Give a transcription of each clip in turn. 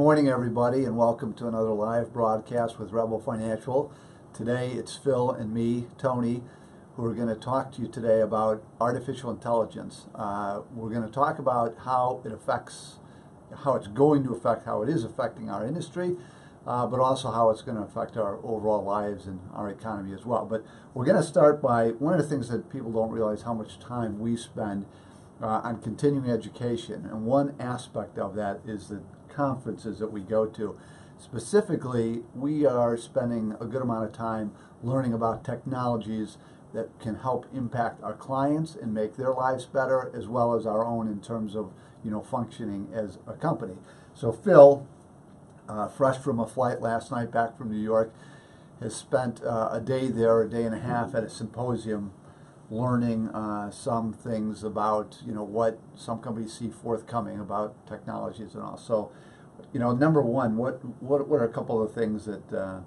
morning, everybody, and welcome to another live broadcast with Rebel Financial. Today, it's Phil and me, Tony, who are going to talk to you today about artificial intelligence. We're going to talk about how it affects, how it's going to affect, how it is affecting our industry, but also how it's going to affect our overall lives and our economy as well. But we're going to start by one of the things that people don't realize how much time we spend on continuing education, and one aspect of that is the conferences that we go to. Specifically, we are spending a good amount of time learning about technologies that can help impact our clients and make their lives better, as well as our own in terms of functioning as a company. So Phil, fresh from a flight last night back from New York, has spent a day there, a day and a half at a symposium, learning some things about what some companies see forthcoming about technologies and all. So, number one, what are a couple of things that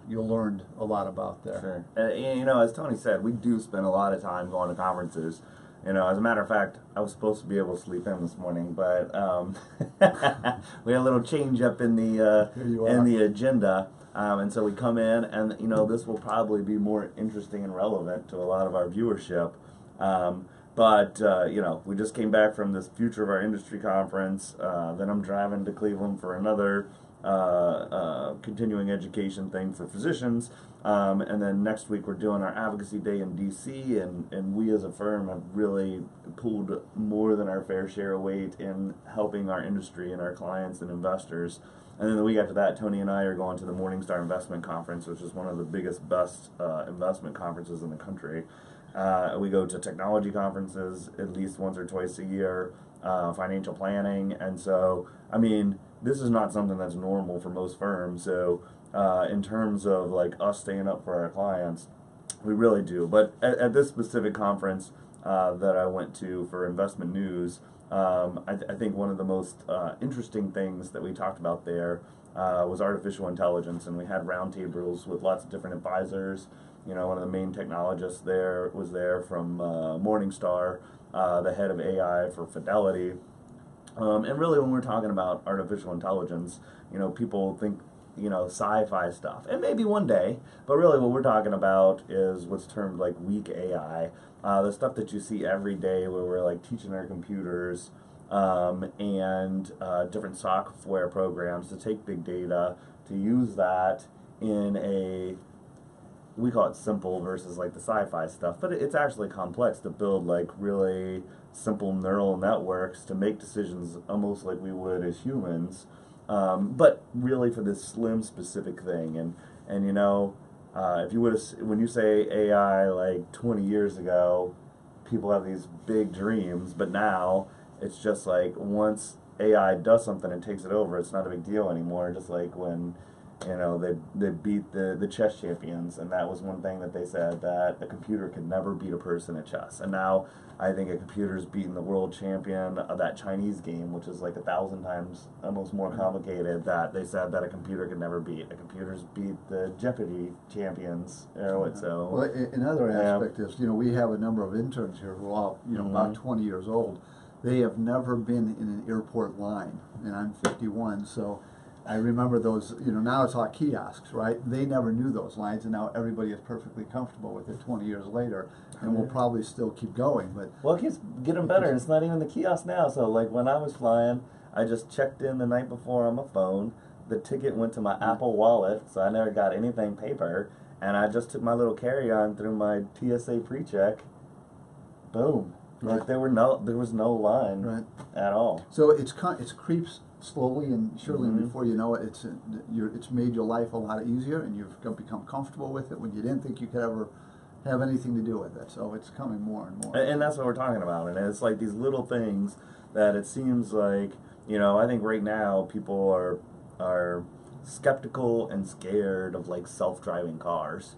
you learned a lot about there? Sure. As Tony said, we do spend a lot of time going to conferences. As a matter of fact, I was supposed to be able to sleep in this morning, but we had a little change up in the agenda. And so we come in, and this will probably be more interesting and relevant to a lot of our viewership. But we just came back from this Future of Our Industry conference. Then I'm driving to Cleveland for another continuing education thing for physicians. And then next week we're doing our Advocacy Day in D.C. And we as a firm have really pulled more than our fair share of weight in helping our industry and our clients and investors. And then the week after that, Tony and I are going to the Morningstar Investment Conference, which is one of the biggest, best investment conferences in the country. We go to technology conferences at least once or twice a year, financial planning. And so, this is not something that's normal for most firms. So in terms of us staying up for our clients, we really do. But at this specific conference that I went to for investment news, I think one of the most interesting things that we talked about there was artificial intelligence, and we had roundtables with lots of different advisors. One of the main technologists there was there from Morningstar, the head of AI for Fidelity. And really, when we're talking about artificial intelligence, people think sci-fi stuff, and maybe one day, but really what we're talking about is what's termed weak AI, the stuff that you see every day where we're teaching our computers and different software programs to take big data, to use that in we call it simple versus the sci-fi stuff, but it's actually complex to build really simple neural networks to make decisions almost like we would as humans. But really for this slim specific thing, and if you would have, when you say AI 20 years ago, people have these big dreams, but now it's just once AI does something and takes it over, it's not a big deal anymore. Just like when they beat the chess champions, and that was one thing that they said, that a computer could never beat a person at chess. And now I think a computer's beaten the world champion of that Chinese game, which is 1,000 times almost more complicated, that they said that a computer could never beat. A computer's beat the Jeopardy champions. So well, another aspect is we have a number of interns here who are all about 20 years old. They have never been in an airport line, and I'm 51, so I remember those, now it's all kiosks, right? They never knew those lines, and now everybody is perfectly comfortable with it 20 years later, and we'll probably still keep going. But well, it keeps getting better. It's not even the kiosk now. So, when I was flying, I just checked in the night before on my phone. The ticket went to my Apple Wallet, so I never got anything paper, and I just took my little carry-on through my TSA pre-check. Boom. Right. There was no line at all. So it creeps slowly and surely, and before you know it, it's made your life a lot easier, and you've become comfortable with it when you didn't think you could ever have anything to do with it. So it's coming more and more. And that's what we're talking about. And it's these little things that it seems I think right now people are skeptical and scared of self-driving cars.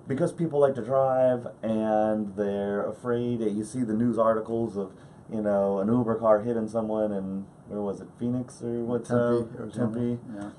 Because people like to drive, and they're afraid that you see the news articles of, an Uber car hitting someone in, where was it, Phoenix or what's Tempe? Yeah.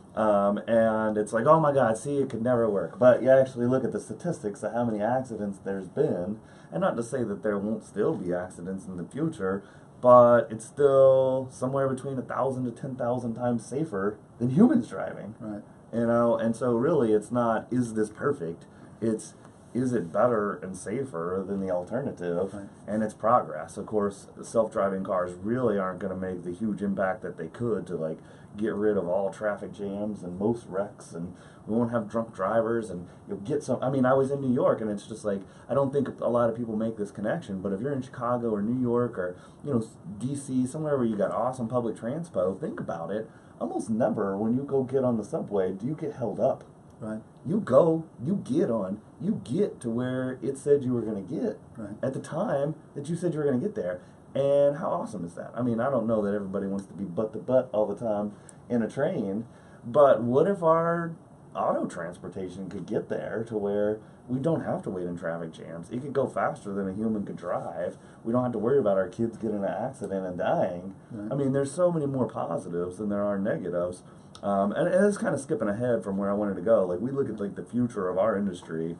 And it's oh my God, see, it could never work. But you actually look at the statistics of how many accidents there's been, and not to say that there won't still be accidents in the future, but it's still somewhere between 1,000 to 10,000 times safer than humans driving. Right. You know, and so really it's not, is this perfect? It's, is it better and safer than the alternative? Right. And it's progress. Of course, self-driving cars really aren't going to make the huge impact that they could to like get rid of all traffic jams and most wrecks, and we won't have drunk drivers, and you'll get some. I mean, I was in New York, and it's just like, I don't think a lot of people make this connection, but if you're in Chicago or New York or, you know, DC, somewhere where you got awesome public transpo, think about it. Almost never when you go get on the subway do you get held up. Right. You go, you get on, you get to where it said you were going to get Right. at the time that you said you were going to get there. And how awesome is that? I mean, I don't know that everybody wants to be butt to butt all the time in a train, but what if our auto transportation could get there to where we don't have to wait in traffic jams? It could go faster than a human could drive. We don't have to worry about our kids getting in an accident and dying. Right. I mean, there's so many more positives than there are negatives. And it's kind of skipping ahead from where I wanted to go. Like, we look at like the future of our industry,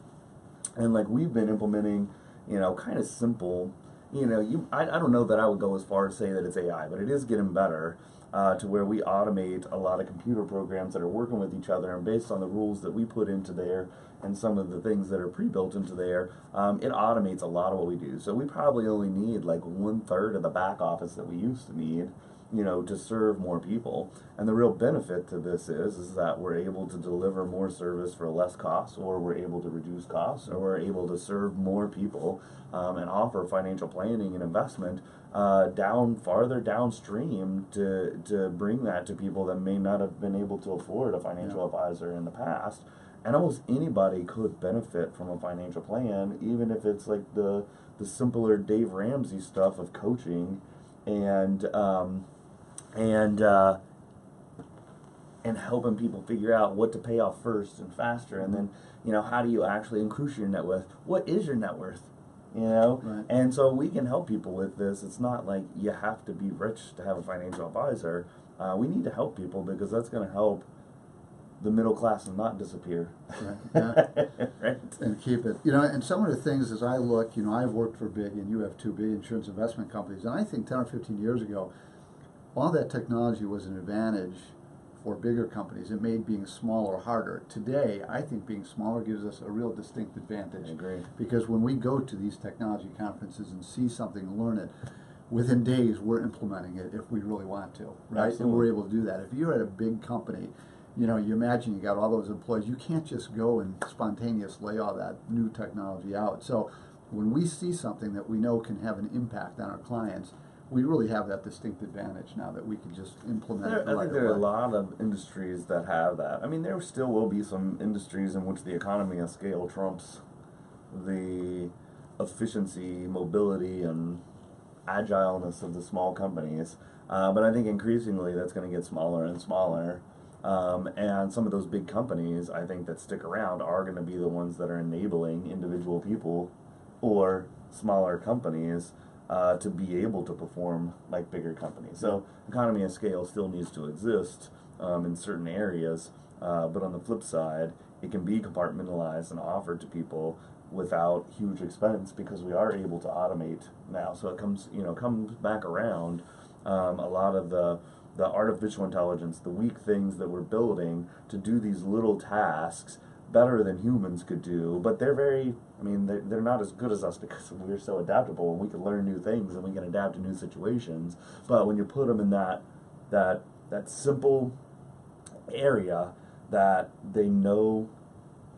and like we've been implementing, you know, kind of simple, you know, I don't know that I would go as far as say that it's AI, but it is getting better to where we automate a lot of computer programs that are working with each other, and based on the rules that we put into there and some of the things that are pre-built into there, it automates a lot of what we do. So we probably only need like 1/3 of the back office that we used to need, you know, to serve more people. And the real benefit to this is that we're able to deliver more service for less cost, or we're able to reduce costs, or we're able to serve more people and offer financial planning and investment farther downstream to bring that to people that may not have been able to afford a financial advisor in the past. And almost anybody could benefit from a financial plan, even if it's like the simpler Dave Ramsey stuff of coaching and helping people figure out what to pay off first and faster, and then, you know, how do you actually increase your net worth? What is your net worth? You know? Right. And so we can help people with this. It's not like you have to be rich to have a financial advisor. We need to help people because that's going to help the middle class not disappear. Right. Yeah. Right? And keep it. You know, and some of the things as I look, you know, I've worked for big, and you have two big insurance investment companies, and I think 10 or 15 years ago, all that technology was an advantage for bigger companies. It made being smaller harder. Today, I think being smaller gives us a real distinct advantage. I agree. Because when we go to these technology conferences and see something and learn it, within days we're implementing it if we really want to, right? Absolutely. And we're able to do that. If you're at a big company, you know, you imagine you got all those employees, you can't just go and spontaneously lay all that new technology out. So when we see something that we know can have an impact on our clients, we really have that distinct advantage now that we can just implement it. I think there are a lot of industries that have that. I mean, there still will be some industries in which the economy of scale trumps the efficiency, mobility, and agileness of the small companies. But I think increasingly that's going to get smaller and smaller. And some of those big companies, I think, that stick around are going to be the ones that are enabling individual people or smaller companies to be able to perform like bigger companies. So economy of scale still needs to exist in certain areas, but on the flip side, it can be compartmentalized and offered to people without huge expense because we are able to automate now. So it comes back around. A lot of the artificial intelligence, the weak things that we're building to do these little tasks better than humans could do, but they're not as good as us because we're so adaptable and we can learn new things and we can adapt to new situations. But when you put them in that simple area that they know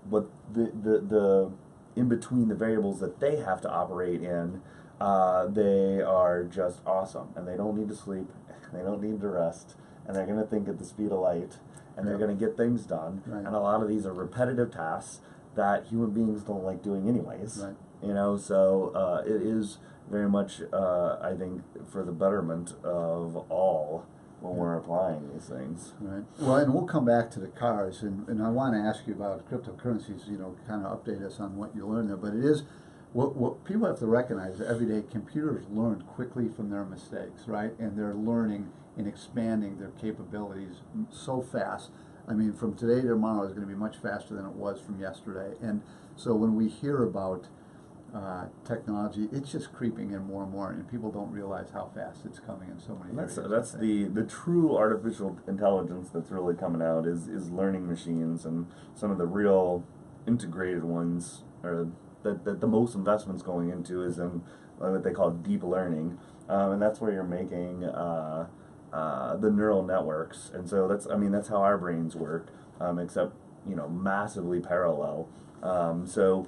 what the in between the variables that they have to operate in, they are just awesome, and they don't need to sleep, they don't need to rest, and they're going to think at the speed of light, and they're going to get things done. Right. And a lot of these are repetitive tasks that human beings don't like doing anyways. Right. You know, so it is very much, I think, for the betterment of all when we're applying these things. Right. Well, and we'll come back to the cars, and I want to ask you about cryptocurrencies, you know, kind of update us on what you learned there. But it is, what people have to recognize every day, computers learn quickly from their mistakes, right? And they're learning and expanding their capabilities so fast. I mean, from today to tomorrow is going to be much faster than it was from yesterday. And so when we hear about technology, it's just creeping in more and more, and people don't realize how fast it's coming in so many areas. That's the true artificial intelligence that's really coming out is learning machines, and some of the real integrated ones are that the most investments going into is in what they call deep learning, and that's where you're making the neural networks, and so that's how our brains work, except massively parallel. So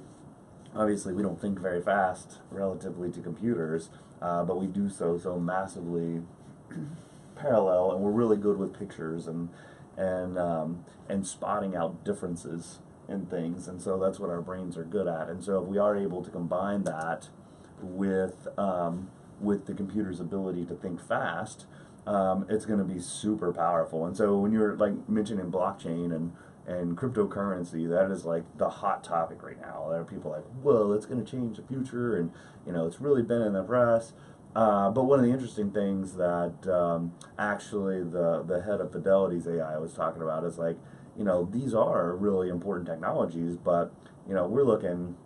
obviously we don't think very fast relatively to computers, but we do so massively parallel, and we're really good with pictures and spotting out differences in things, and so that's what our brains are good at. And so if we are able to combine that with the computer's ability to think fast, it's going to be super powerful. And so when you're like mentioning blockchain and cryptocurrency, that is like the hot topic right now. There are people like, well, it's going to change the future, and it's really been in the press. But one of the interesting things that actually the head of Fidelity's AI was talking about is like, these are really important technologies, but we're looking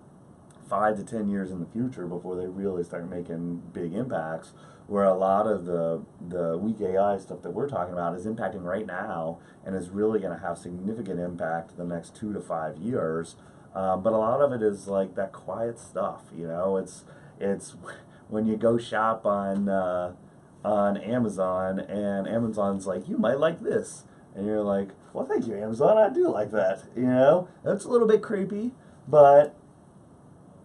5 to 10 years in the future before they really start making big impacts, where a lot of the weak AI stuff that we're talking about is impacting right now and is really going to have significant impact the next 2 to 5 years. But a lot of it is like that quiet stuff, it's when you go shop on Amazon, and Amazon's like, you might like this, and you're like, well, thank you, Amazon, I do like that. That's a little bit creepy, but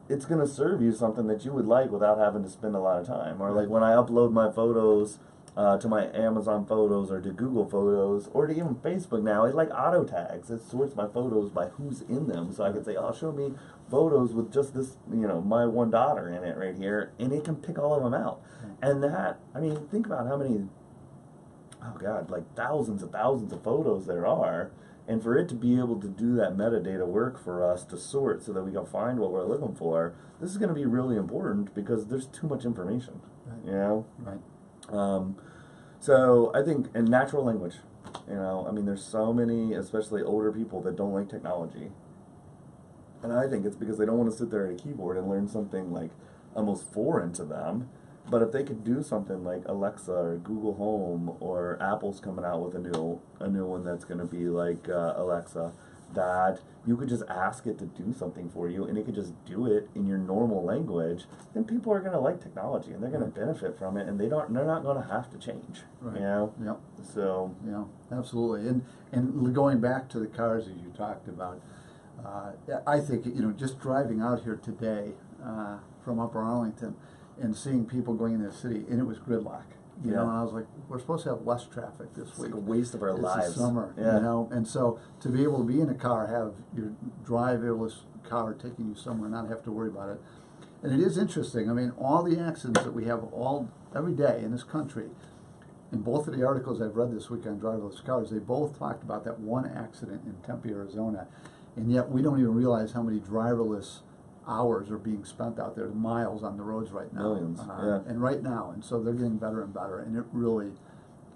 it's going to serve you something that you would like without having to spend a lot of time. Or like when I upload my photos to my Amazon Photos or to Google Photos or to even Facebook now, it like auto tags. It sorts my photos by who's in them, so I can say, oh, show me photos with just this, my one daughter in it right here, and it can pick all of them out. And that, think about how many, oh God, like thousands of photos there are. And for it to be able to do that metadata work for us to sort so that we can find what we're looking for, this is going to be really important because there's too much information, Right. So I think in natural language, there's so many, especially older people, that don't like technology. And I think it's because they don't want to sit there at a keyboard and learn something like almost foreign to them. But if they could do something like Alexa or Google Home, or Apple's coming out with a new one that's going to be like Alexa, that you could just ask it to do something for you, and it could just do it in your normal language, then people are going to like technology, and they're going to benefit from it, and they're not going to have to change. Right. Yep. So. Yeah, absolutely. And going back to the cars that you talked about, I think just driving out here today from Upper Arlington, and seeing people going into the city, and it was gridlock. And I was like, we're supposed to have less traffic this week. It's like a waste of our lives. It's the summer, and so to be able to be in a car, have your driverless car taking you somewhere, not have to worry about it. And it is interesting. All the accidents that we have every day in this country, in both of the articles I've read this week on driverless cars, they both talked about that one accident in Tempe, Arizona, and yet we don't even realize how many driverless hours are being spent out there, miles on the roads right now. Millions, and right now, and so they're getting better and better, and it really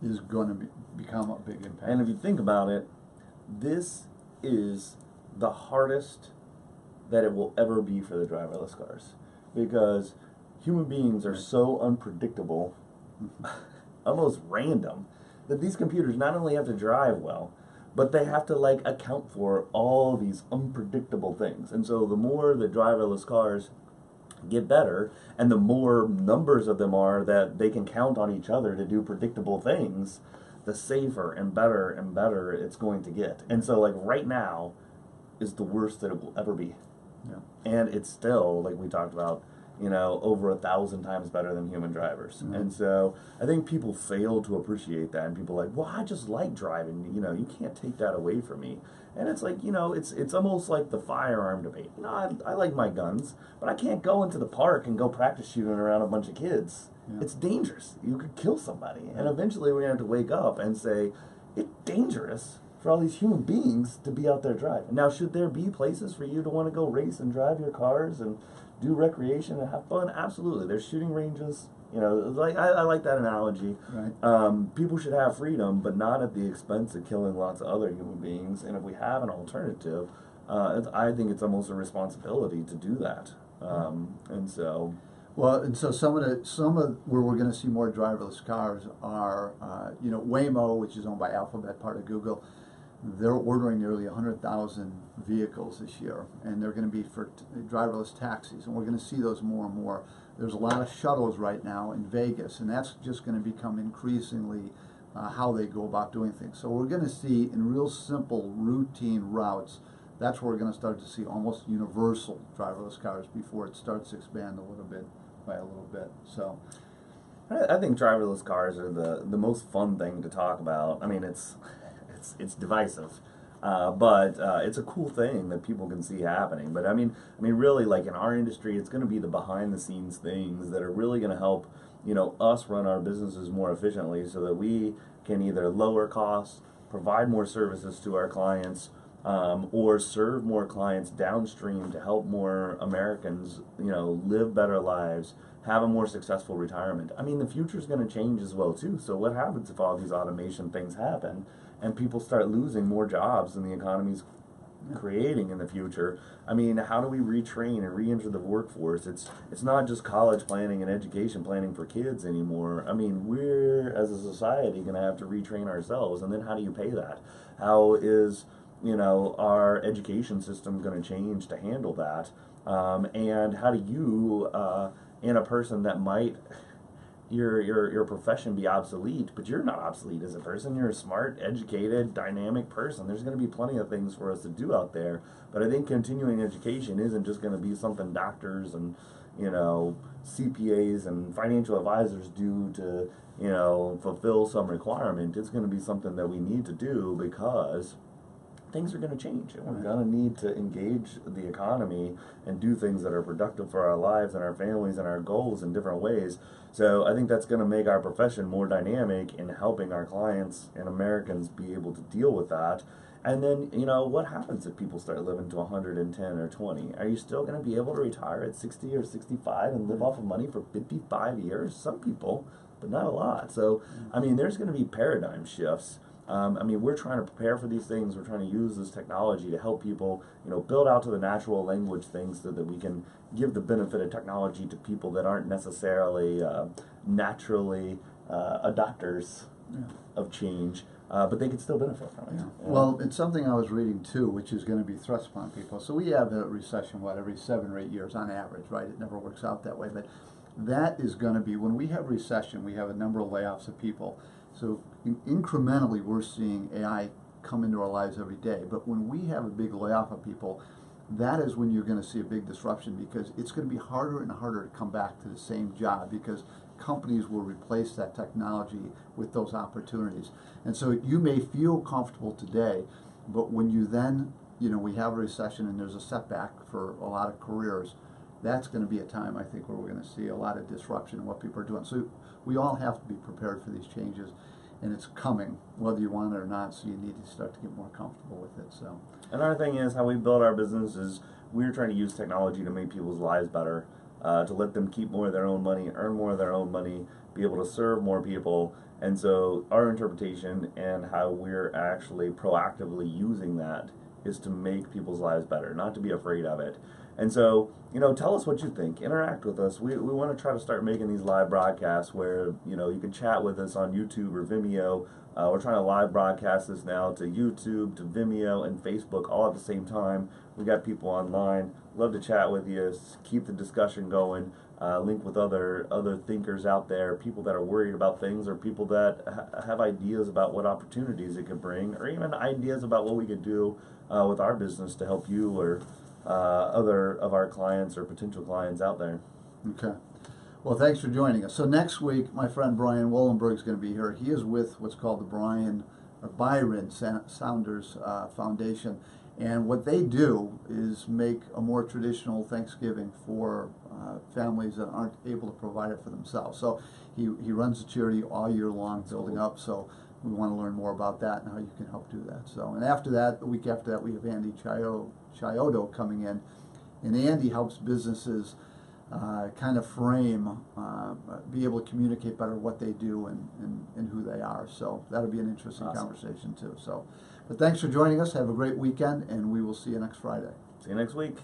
is going to become a big impact. And if you think about it, this is the hardest that it will ever be for the driverless cars, because human beings are so unpredictable, almost random, that these computers not only have to drive well, but they have to account for all these unpredictable things. And so the more the driverless cars get better, and the more numbers of them are that they can count on each other to do predictable things, the safer and better it's going to get. And so right now is the worst that it will ever be. Yeah. And it's still, like we talked about, over 1,000 times better than human drivers. Mm-hmm. And so I think people fail to appreciate that, and people are like, well, I just like driving, you can't take that away from me. And it's like, it's almost like the firearm debate. I like my guns, but I can't go into the park and go practice shooting around a bunch of kids. Yeah. It's dangerous. You could kill somebody. Yeah. And eventually we're going to have to wake up and say, it's dangerous for all these human beings to be out there driving. Now, should there be places for you to want to go race and drive your cars and do recreation and have fun? Absolutely. There's shooting ranges. I like that analogy. Right. People should have freedom, but not at the expense of killing lots of other human beings. And if we have an alternative, I think it's almost a responsibility to do that. And so. Well, and so some of where we're going to see more driverless cars are, Waymo, which is owned by Alphabet, part of Google. They're ordering nearly 100,000 vehicles this year, and they're going to be for driverless taxis, and we're going to see those more and more. There's a lot of shuttles right now in Vegas, and that's just going to become increasingly how they go about doing things. So we're going to see in real simple routine routes, that's where we're going to start to see almost universal driverless cars before it starts to expand a little bit by a little bit. So I think driverless cars are the most fun thing to talk about. I mean, it's divisive, but it's a cool thing that people can see happening. But I mean, really, like in our industry, it's going to be the behind the scenes things that are really going to help, us run our businesses more efficiently, so that we can either lower costs, provide more services to our clients, or serve more clients downstream to help more Americans, live better lives, have a more successful retirement. I mean, the future's going to change as well too. So what happens if all these automation things happen and people start losing more jobs than the economy's creating in the future? I mean, how do we retrain and re-enter the workforce? It's not just college planning and education planning for kids anymore. I mean, we're as a society going to have to retrain ourselves, and then how do you pay that? How is our education system going to change to handle that? And how do you, in a person that might, your profession be obsolete, but you're not obsolete as a person. You're a smart, educated, dynamic person. There's going to be plenty of things for us to do out there. But I think continuing education isn't just going to be something doctors and CPAs and financial advisors do to fulfill some requirement. It's going to be something that we need to do because things are going to change, and we're going to need to engage the economy and do things that are productive for our lives and our families and our goals in different ways. So I think that's going to make our profession more dynamic in helping our clients and Americans be able to deal with that. And then, what happens if people start living to 110 or 20? Are you still going to be able to retire at 60 or 65 and live off of money for 55 years? Some people, but not a lot. So, I mean, there's going to be paradigm shifts. We're trying to prepare for these things. We're trying to use this technology to help people, build out to the natural language things so that we can give the benefit of technology to people that aren't necessarily naturally adopters of change, but they can still benefit from it. Yeah. Well, it's something I was reading too, which is going to be thrust upon people. So we have a recession, every 7 or 8 years on average, right? It never works out that way, but that is going to be, when we have recession, we have a number of layoffs of people. So incrementally, we're seeing AI come into our lives every day. But when we have a big layoff of people, that is when you're going to see a big disruption, because it's going to be harder and harder to come back to the same job, because companies will replace that technology with those opportunities. And so you may feel comfortable today, but when you then, we have a recession and there's a setback for a lot of careers, that's going to be a time, I think, where we're going to see a lot of disruption in what people are doing. So we all have to be prepared for these changes, and it's coming, whether you want it or not, so you need to start to get more comfortable with it. So, and our thing is, how we build our business is we're trying to use technology to make people's lives better, to let them keep more of their own money, earn more of their own money, be able to serve more people. And so our interpretation and how we're actually proactively using that is to make people's lives better, not to be afraid of it. And so, tell us what you think. Interact with us. We want to try to start making these live broadcasts where, you can chat with us on YouTube or Vimeo. We're trying to live broadcast this now to YouTube, to Vimeo, and Facebook all at the same time. We got people online. Love to chat with you. Keep the discussion going. Link with other thinkers out there, people that are worried about things, or people that have ideas about what opportunities it could bring, or even ideas about what we could do with our business to help you or other of our clients or potential clients out there. Okay. Well, thanks for joining us. So next week, my friend Brian Wollenberg is going to be here. He is with what's called the Byron Saunders Foundation. And what they do is make a more traditional Thanksgiving for families that aren't able to provide it for themselves. So he runs the charity all year long, building up. So we want to learn more about that and how you can help do that. So, and after that, the week after that, we have Andy Chiodo coming in. And Andy helps businesses kind of frame, be able to communicate better what they do and who they are. So that'll be an interesting conversation too. So, but thanks for joining us. Have a great weekend, and we will see you next Friday. See you next week.